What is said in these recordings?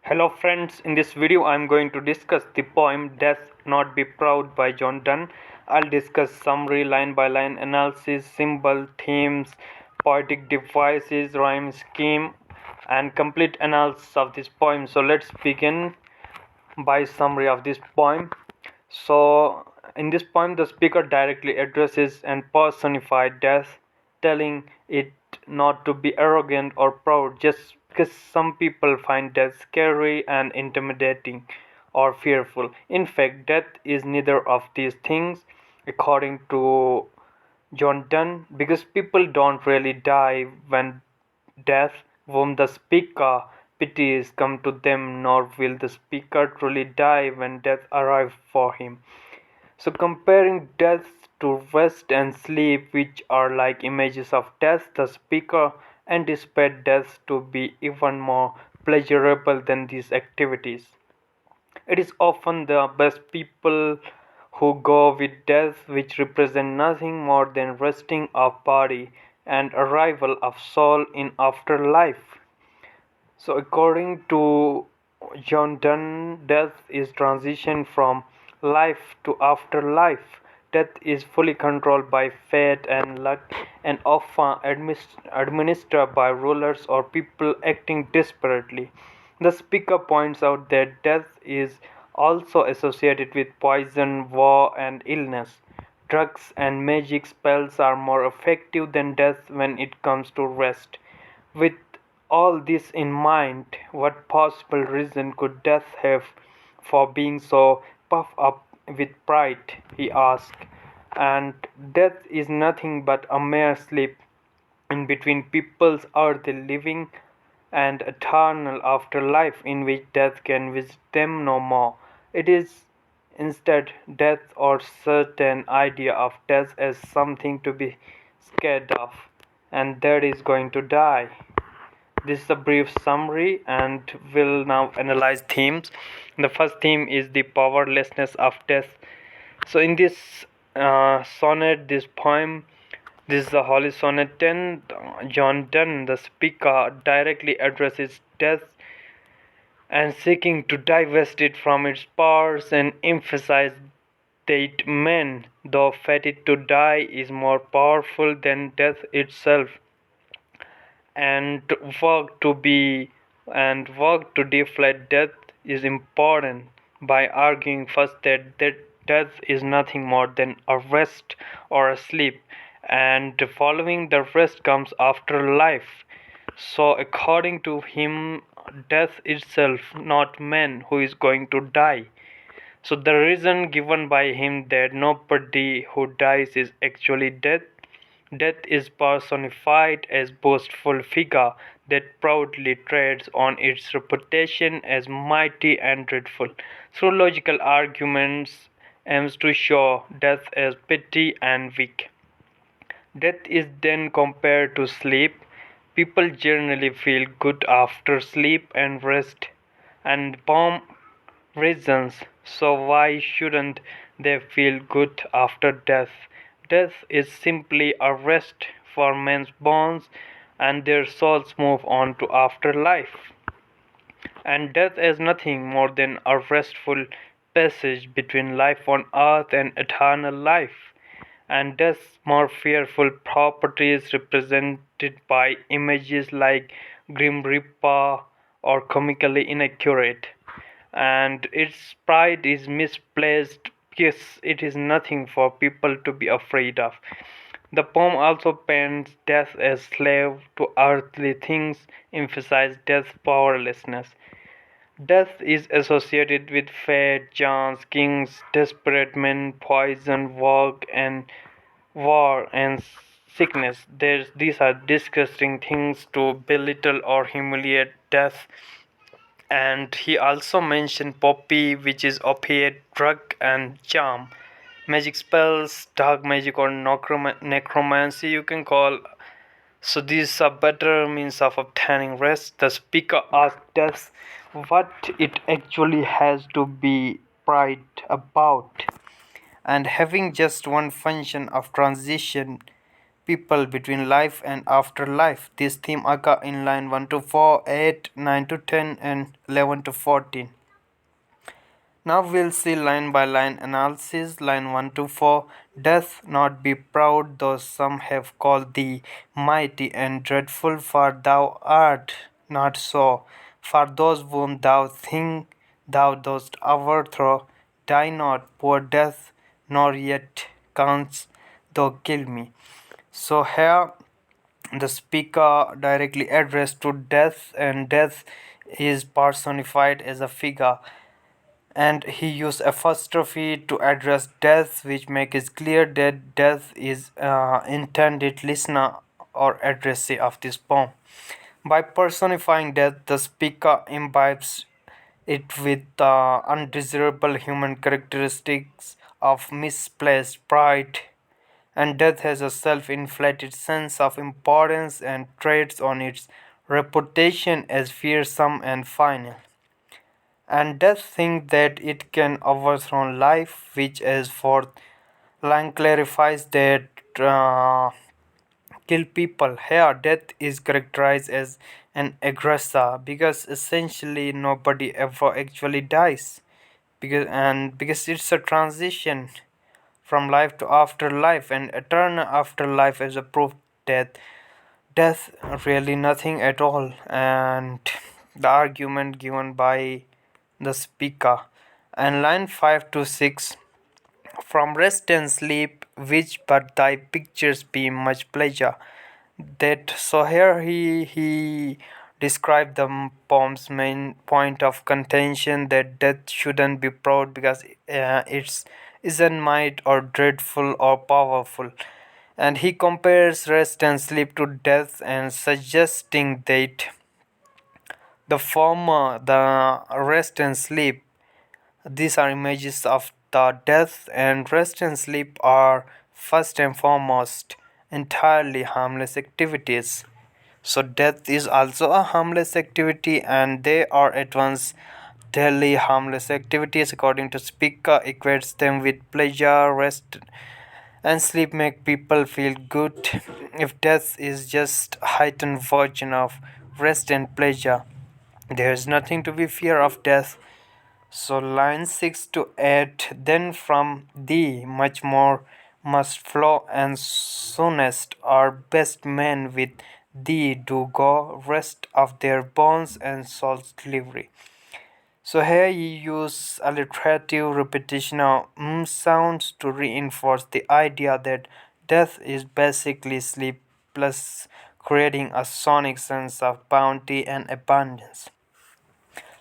Hello friends, in this video I am going to discuss the poem Death Not Be Proud by John Donne. I'll discuss summary, line by line analysis, symbol, themes, poetic devices, rhyme scheme and complete analysis of this poem. So let's begin by summary of this poem. So in this poem the speaker directly addresses and personifies death, telling it not to be arrogant or proud just because some people find death scary and intimidating or fearful. In fact, death is neither of these things, according to John Donne, because people don't really die when death, whom the speaker pities, come to them, nor will the speaker truly die when death arrives for him. So, comparing death to rest and sleep, which are like images of death, the speaker anticipates death to be even more pleasurable than these activities. It is often the best people who go with death, which represent nothing more than resting of body and arrival of soul in afterlife. So, according to John Donne, death is transition from life to afterlife. Death is fully controlled by fate and luck and often administered by rulers or people acting desperately. The speaker points out that death is also associated with poison, war, and illness. Drugs and magic spells are more effective than death when it comes to rest. With all this in mind, what possible reason could death have for being so puffed up with pride? He asked. And death is nothing but a mere sleep in between people's earthly living and eternal afterlife in which death can visit them no more. It is instead death or certain idea of death as something to be scared of, and that is going to die. This is a brief summary, and we'll now analyze themes. The first theme is the powerlessness of death. So, in this sonnet, this poem, this is the Holy Sonnet 10. John Donne, the speaker, directly addresses death and seeking to divest it from its powers and emphasize that man, though fated to die, is more powerful than death itself and work to deflate death is important by arguing first that death is nothing more than a rest or a sleep, and following the rest comes after life. So according to him, death itself, not man who is going to die. So the reason given by him that nobody who dies is actually death. Death is personified as boastful figure that proudly treads on its reputation as mighty and dreadful. Through logical arguments aims to show death as petty and weak. Death is then compared to sleep. People generally feel good after sleep and rest and palm reasons. So why shouldn't they feel good after death? Death is simply a rest for men's bones and their souls move on to afterlife. And death is nothing more than a restful passage between life on earth and eternal life. And death's more fearful properties represented by images like Grim Reaper or comically inaccurate, and its pride is misplaced because it is nothing for people to be afraid of. The poem also paints death as slave to earthly things, emphasizes death's powerlessness. Death is associated with fate, chance, kings, desperate men, poison, war and sickness. These are disgusting things to belittle or humiliate death. And he also mentioned poppy, which is opiate drug, and charm, magic spells, dark magic, or necromancy you can call. So these are better means of obtaining rest. The speaker asked us what it actually has to be pride about, and having just one function of transition people between life and afterlife. This theme occurs in line 1 to 4, 8, 9 to 10, and 11 to 14. Now we'll see line by line analysis. Line 1 to 4. Doth not be proud, though some have called thee mighty and dreadful, for thou art not so. For those whom thou think thou dost overthrow, die not, poor death, nor yet canst thou kill me. So here the speaker directly addressed to death, and death is personified as a figure, and he used apostrophe to address death, which makes it clear that death is intended listener or addressee of this poem. By personifying death, the speaker imbibes it with the undesirable human characteristics of misplaced pride, and death has a self-inflated sense of importance and trades on its reputation as fearsome and final, and does think that it can overthrow life, which as fourth line clarifies that kill people. Here, death is characterized as an aggressor because essentially nobody ever actually dies, because it's a transition from life to afterlife, and eternal afterlife is a proof that death really nothing at all. And the argument given by the speaker, and line 5 to 6. From rest and sleep, which but thy pictures be much pleasure. That so here he described the poem's main point of contention, that death shouldn't be proud because it's isn't might or dreadful or powerful, and he compares rest and sleep to death, and suggesting that the former, the rest and sleep, these are images of the death, and rest and sleep are first and foremost entirely harmless activities. So death is also a harmless activity, and they are at once daily harmless activities. According to speaker, equates them with pleasure. Rest and sleep make people feel good. If death is just a heightened version of rest and pleasure, there is nothing to be fear of death. So line 6 to 8. Then from thee much more must flow, and soonest our best men with thee do go, rest of their bones and soul's delivery. So here you use alliterative repetition of sounds to reinforce the idea that death is basically sleep plus creating a sonic sense of bounty and abundance.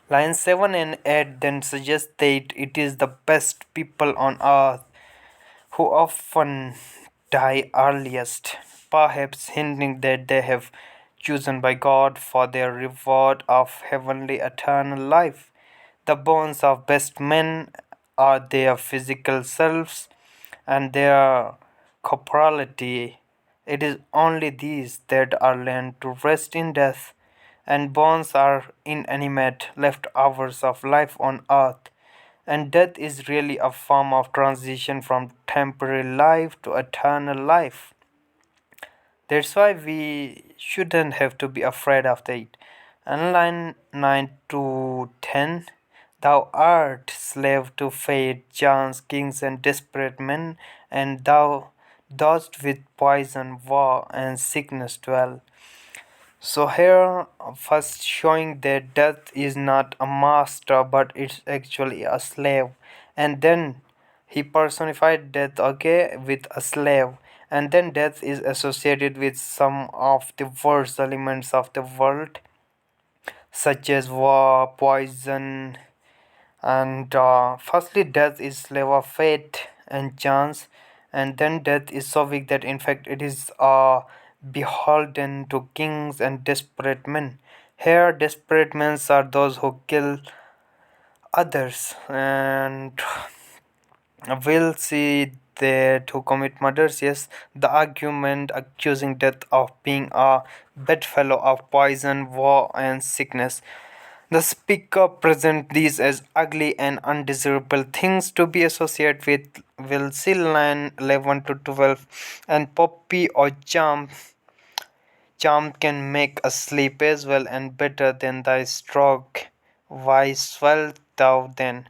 Lines 7 and 8 then suggest that it is the best people on earth who often die earliest, perhaps hinting that they have chosen by God for their reward of heavenly eternal life. The bones of best men are their physical selves and their corporality. It is only these that are lent to rest in death, and bones are inanimate leftovers of life on earth. And death is really a form of transition from temporary life to eternal life. That's why we shouldn't have to be afraid of it. And line 9 to 10. Thou art slave to fate, chance, kings, and desperate men, and thou dost with poison, war, and sickness dwell. So here, first showing that death is not a master, but it's actually a slave. And then he personified death, okay, with a slave. And then death is associated with some of the worst elements of the world, such as war, poison, and firstly, death is slave of fate and chance, and then death is so weak that in fact it is beholden to kings and desperate men. Here, desperate men are those who kill others, and we'll see that who commit murders. Yes, the argument accusing death of being a bedfellow of poison, war, and sickness. The speaker presents these as ugly and undesirable things to be associated with will see line 11 to 12 and poppy or charm can make us sleep as well and better than thy stroke. Why swell thou then?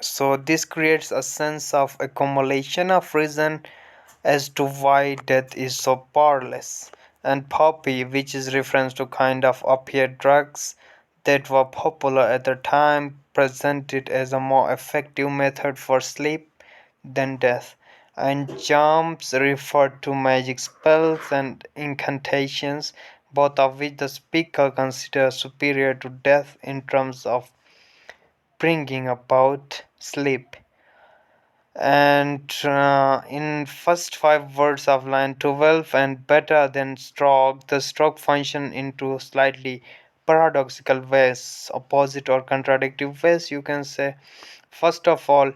So this creates a sense of accumulation of reason as to why death is so powerless. And poppy, which is reference to kind of opiate drugs that were popular at the time, presented as a more effective method for sleep than death. And charms referred to magic spells and incantations, both of which the speaker considers superior to death in terms of bringing about sleep. And in first five words of line 12 and better than stroke, the stroke function into slightly paradoxical ways, opposite or contradictory ways, you can say. First of all,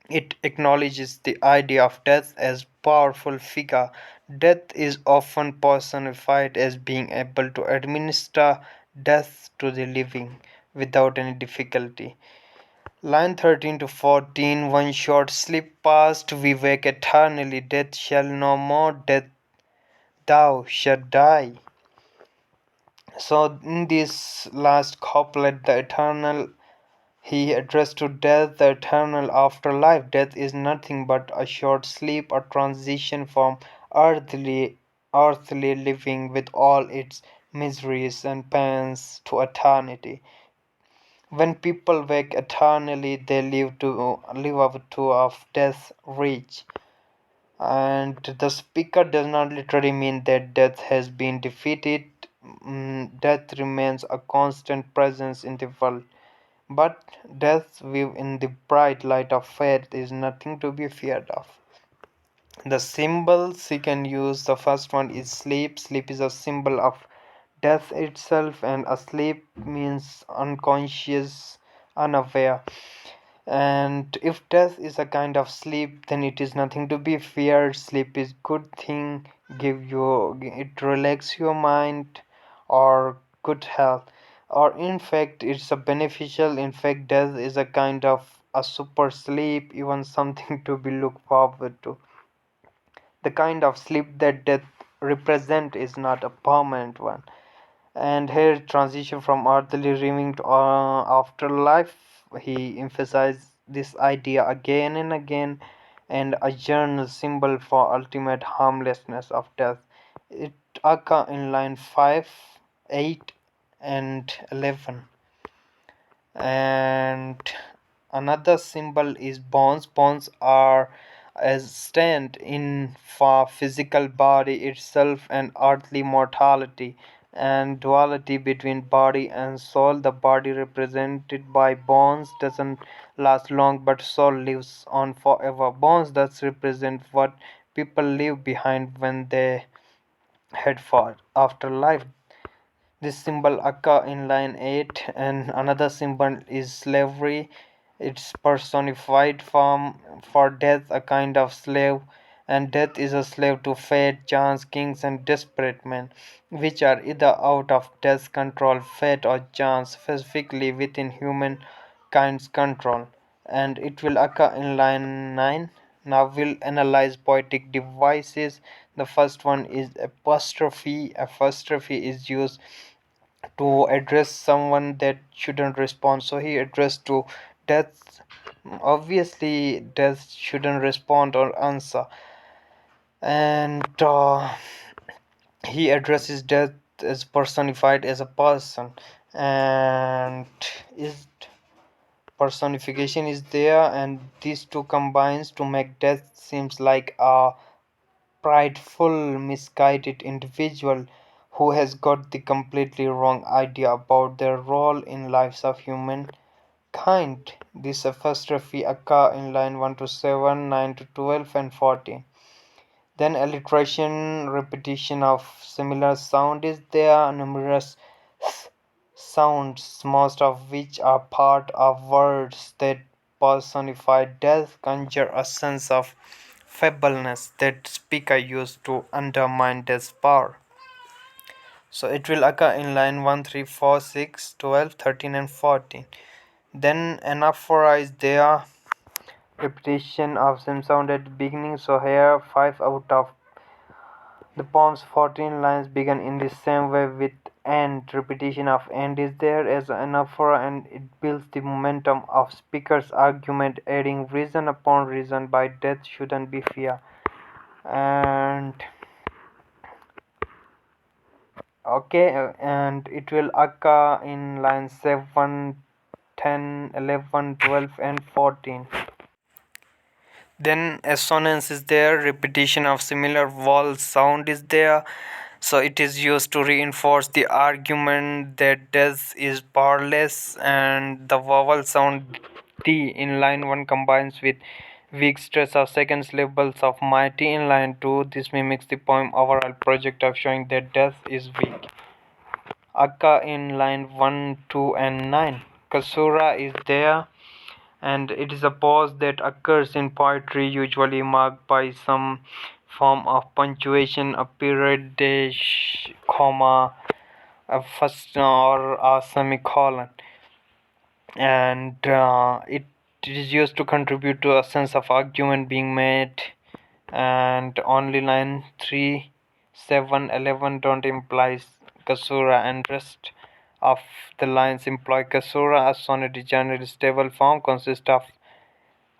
it acknowledges the idea of death as powerful figure. Death is often personified as being able to administer death to the living without any difficulty. Line 13 to 14 one short sleep past, we wake eternally, death shall no more, death thou shalt die. So, in this last couplet, the eternal he addressed to death, the eternal afterlife. Death is nothing but a short sleep, a transition from earthly, earthly living with all its miseries and pains to eternity. When people wake eternally, they live up to of death reach. And the speaker does not literally mean that death has been defeated. Death remains a constant presence in the world. But death viewed in the bright light of faith is nothing to be feared of. The symbols he can use, the first one is sleep. Sleep is a symbol of death itself, and asleep means unconscious, unaware. And if death is a kind of sleep, then it is nothing to be feared. Sleep is good thing, it relax your mind or good health. Or in fact it's a beneficial. In fact, death is a kind of a super sleep, even something to be looked forward to. The kind of sleep that death represent is not a permanent one. And here transition from earthly dreaming to afterlife, he emphasized this idea again and again, and a journal symbol for ultimate harmlessness of death. It occurs in line 5, 8 and 11. And another symbol is bonds. Bonds are as stand in for physical body itself and earthly mortality and duality between body and soul. The body represented by bonds doesn't last long, but soul lives on forever. Bonds thus represent what people leave behind when they head for afterlife. This symbol occur in line 8. And another symbol is slavery. Its personified form for death, a kind of slave. And death is a slave to fate, chance, kings and desperate men, which are either out of death's control, fate or chance, specifically within humankind's control. And it will occur in line 9. Now we'll analyze poetic devices. The first one is apostrophe. Apostrophe is used to address someone that shouldn't respond. So he addressed to death. Obviously, death shouldn't respond or answer. And he addresses death as personified as a person. And is personification is there, and these two combines to make death seems like a prideful, misguided individual who has got the completely wrong idea about their role in lives of humankind. This apostrophe occur in line 1 to 7, 9 to 12 and 14. Then alliteration, repetition of similar sound is there. Numerous sounds, most of which are part of words that personify death, conjure a sense of feebleness that speaker used to undermine death's power. So it will occur in line 1, 3, 4, 6, 12, 13, and 14. Then anaphora is there, repetition of same sound at the beginning. So here 5 out of the poem's 14 lines begin in the same way with end. Repetition of end is there as an anaphora, and it builds the momentum of speaker's argument, adding reason upon reason by death shouldn't be fear. And okay, and it will occur in lines 7, 10, 11, 12, and 14. Then assonance is there, repetition of similar vowel sound is there. So it is used to reinforce the argument that death is powerless, and the vowel sound D in line 1 combines with weak stress of second syllables of mighty in line 2. This mimics the poem overall project of showing that death is weak. Akka in line 1, 2, and 9. Kasura is there, and it is a pause that occurs in poetry, usually marked by some form of punctuation, a period, dash, comma, a first or a semicolon, and it is used to contribute to a sense of argument being made. And only line 3, 7, 11 don't imply kasura, and rest of the lines employ kasura. A sonnet is generally stable form, consists of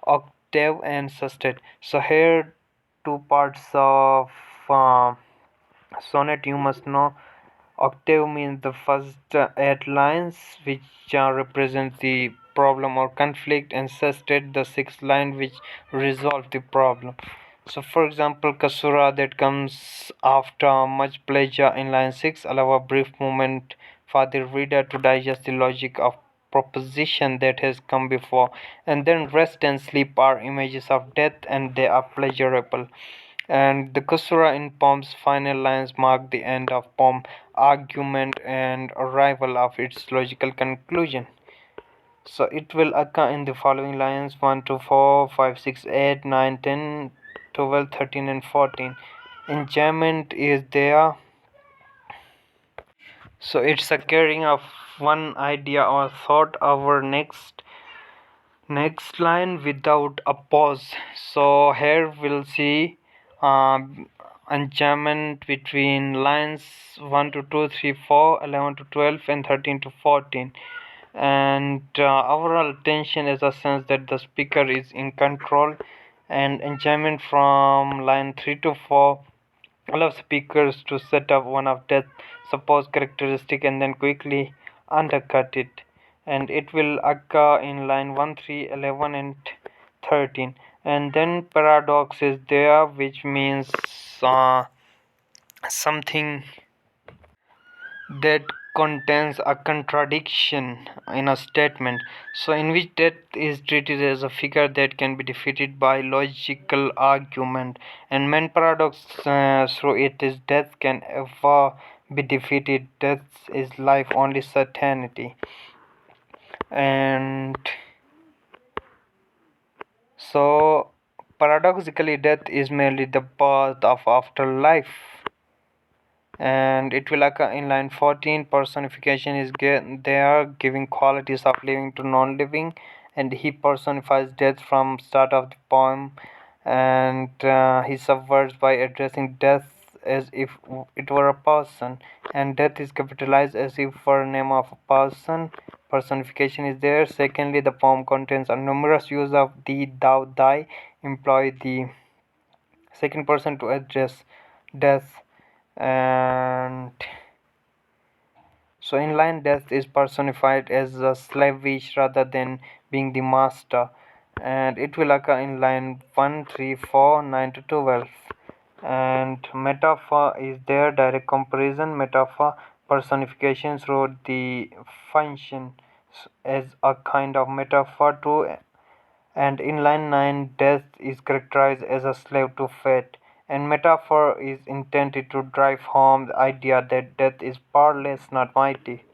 octave and sestet. So here two parts of uh, sonnet you must know. Octave means the first 8 lines, which represent the problem or conflict, and sestet the sixth line, which resolve the problem. So for example, kasura that comes after much pleasure in line 6 allow a brief moment for the reader to digest the logic of proposition that has come before, and then rest and sleep are images of death, and they are pleasurable. And the kasura in poem's final lines mark the end of poem argument and arrival of its logical conclusion. So it will occur in the following lines 1 to 4, 5, 6, 8, 9, 10, 12, 13, and 14. Enjoyment is there. So it's a carrying of one idea or thought over next line without a pause. So here we'll see enchantment between lines 1 to 2, 3, 4, 11 to 12, and 13 to 14. And overall attention is a sense that the speaker is in control, and enjoyment from line 3 to 4 allows speakers to set up one of that supposed characteristic and then quickly undercut it, and it will occur in line 1, 3, 11, and 13. And then paradox is there, which means something that contains a contradiction in a statement, so in which death is treated as a figure that can be defeated by logical argument, and main paradox through it is death can ever be defeated. Death is life only certainty. And so paradoxically death is merely the birth of afterlife. And it will occur in line 14. Personification is there, giving qualities of living to non-living, and he personifies death from start of the poem, and he subverts by addressing death as if it were a person, and death is capitalized as if for name of a person. Personification is there. Secondly, the poem contains a numerous use of thee, thou, thy, employ the second person to address death. And so in line death is personified as a slavish rather than being the master, and it will occur in line 1, 3, 4, 9 to 12. And metaphor is there, direct comparison, metaphor, personification through the function as a kind of metaphor too. And in line 9, death is characterized as a slave to fate, and metaphor is intended to drive home the idea that death is powerless, not mighty.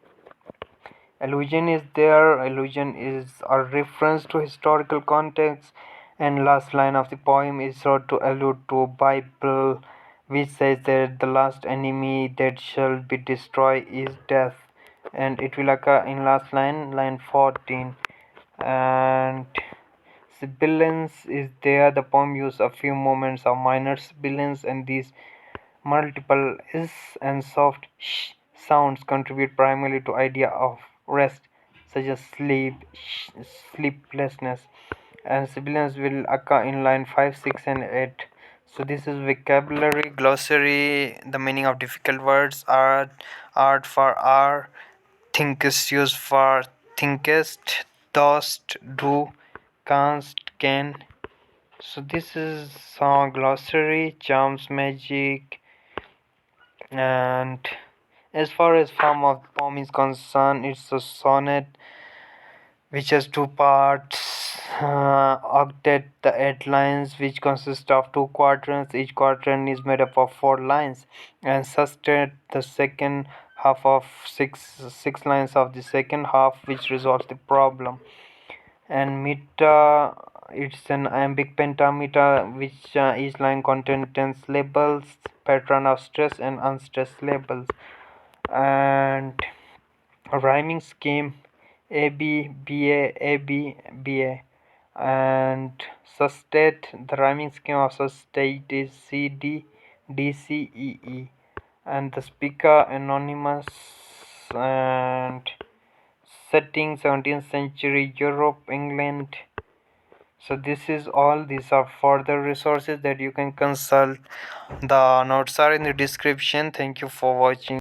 Allusion is there. Allusion is a reference to historical context, and last line of the poem is sought to allude to Bible which says that the last enemy that shall be destroyed is death, and it will occur in last line, line 14. And sibilance is there. The poem uses a few moments of minor sibilance, and these multiple is and soft sh sounds contribute primarily to idea of rest, such as sleep, sleeplessness, and sibilance will occur in line 5, 6, and 8. So this is vocabulary glossary. The meaning of difficult words: art for R, thinkest used for thinkest, dost, do, canst, can. So this is glossary, charms, magic, and as far as form of the poem is concerned, it's a sonnet which has two parts. Octet, the 8 lines, which consist of two quatrains. Each quatrain is made up of 4 lines, and sestet, the second half of six lines of the second half, which resolves the problem. And meter, it's an iambic pentameter, which each line contains 10 syllables, pattern of stress and unstressed syllables. And a rhyming scheme: A B B A A B B A. And sustate, the rhyming scheme of sustate is C D D C E E. And the speaker anonymous. And setting 17th century Europe, England. So this is all. These are further resources that you can consult. The notes are in the description. Thank you for watching.